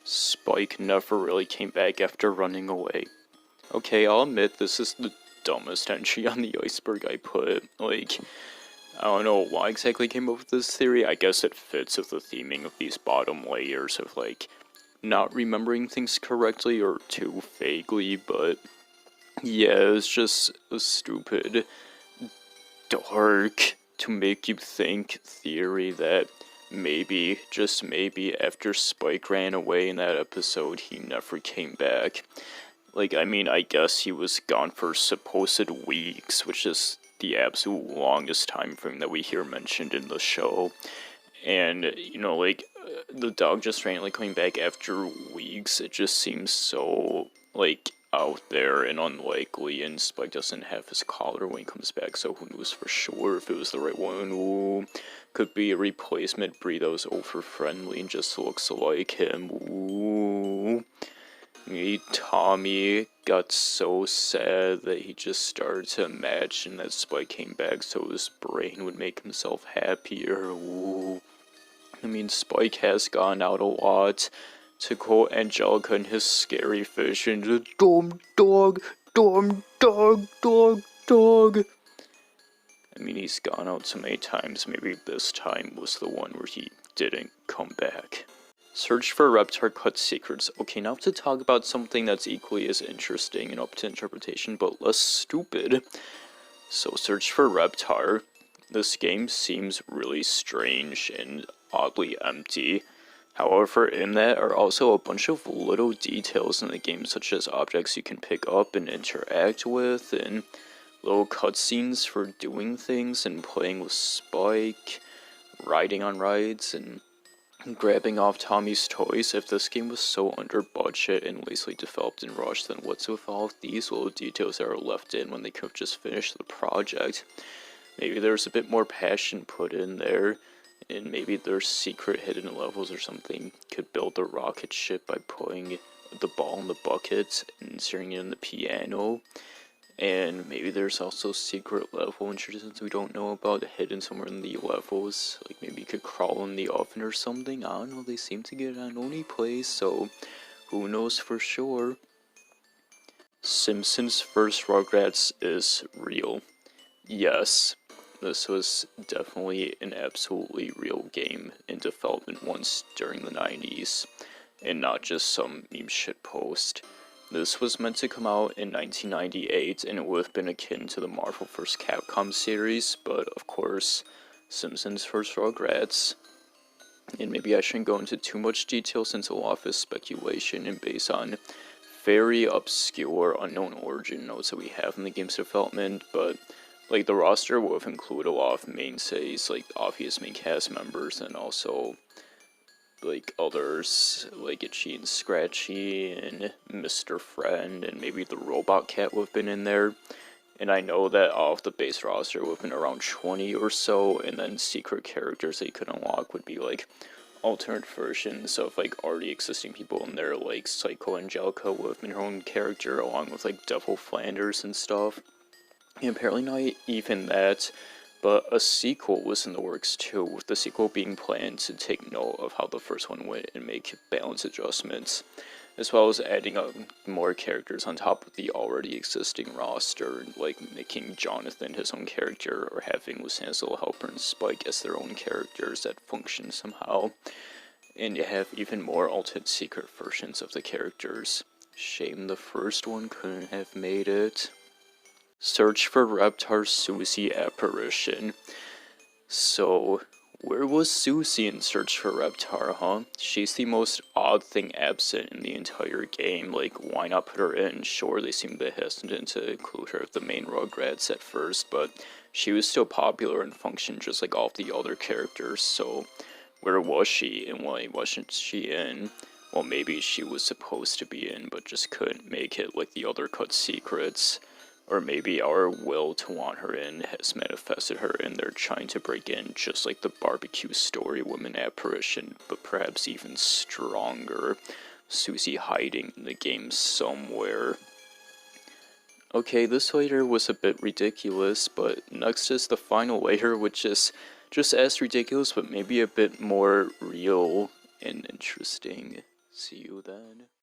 Spike never really came back after running away. Okay, I'll admit this is the dumbest entry on the Iceberg I put. Like, I don't know why exactly I came up with this theory. I guess it fits with the theming of these bottom layers of, like, not remembering things correctly or too vaguely, but yeah, it's just a stupid, dark, to make you think theory that maybe, just maybe, after Spike ran away in that episode, he never came back. Like, I mean, I guess he was gone for supposed weeks, which is the absolute longest time frame that we hear mentioned in the show. And, you know, like, the dog just randomly coming back after weeks, it just seems so, like, out there and unlikely, and Spike doesn't have his collar when he comes back, so who knows for sure if it was the right one. Ooh, could be a replacement breed that was over-friendly and just looks like him. Ooh. Tommy got so sad that he just started to imagine that Spike came back so his brain would make himself happier. Ooh. I mean, Spike has gone out a lot. To quote Angelica in his scary vision, the dumb dog, dumb dog, dog, dog. I mean, he's gone out so many times, maybe this time was the one where he didn't come back. Search for Reptar cut secrets. Okay, now to talk about something that's equally as interesting and up to interpretation, but less stupid. So, search for Reptar. This game seems really strange and oddly empty. However, in that are also a bunch of little details in the game, such as objects you can pick up and interact with, and little cutscenes for doing things and playing with Spike, riding on rides, and grabbing off Tommy's toys. If this game was so under budget and lazily developed and rushed, then what's with all of these little details that are left in when they could have just finished the project? Maybe there's a bit more passion put in there. And maybe there's secret hidden levels or something. Could build a rocket ship by putting the ball in the bucket and inserting it in the piano. And maybe there's also secret level introductions we don't know about hidden somewhere in the levels. Like maybe you could crawl in the oven or something. I don't know, they seem to get on only plays, so who knows for sure. Simpsons' first Rugrats is real. Yes. This was definitely an absolutely real game in development once during the 90s, and not just some meme shitpost. This was meant to come out in 1998, and it would have been akin to the Marvel vs. Capcom series, but of course, Simpsons vs. Rugrats. And maybe I shouldn't go into too much detail since a lot of is speculation and based on very obscure, unknown origin notes that we have in the game's development, but like, the roster will have included a lot of mainstays, like, obvious main cast members, and also, like, others, like Itchy and Scratchy, and Mr. Friend, and maybe the Robot Cat would have been in there. And I know that off the base roster would have been around 20 or so, and then secret characters that you could unlock would be, like, alternate versions of, like, already existing people in there, like, Psycho Angelica would have been her own character, along with, like, Devil Flanders and stuff. And apparently not even that, but a sequel was in the works too, with the sequel being planned to take note of how the first one went and make balance adjustments, as well as adding more characters on top of the already existing roster, like making Jonathan his own character, or having Luciana's little helper and Spike as their own characters that function somehow, and you have even more alternate secret versions of the characters. Shame the first one couldn't have made it. Search for Reptar's Susie apparition. So, where was Susie in Search for Reptar, huh? She's the most odd thing absent in the entire game. Like, why not put her in? Sure, they seem a bit hesitant to include her as the main Rugrats at first, but she was still popular and functioned just like all of the other characters, so where was she and why wasn't she in? Well, maybe she was supposed to be in, but just couldn't make it like the other cut secrets. Or maybe our will to want her in has manifested her and they're trying to break in, just like the barbecue story woman apparition, but perhaps even stronger. Susie hiding in the game somewhere. Okay, this layer was a bit ridiculous, but next is the final layer, which is just as ridiculous, but maybe a bit more real and interesting. See you then.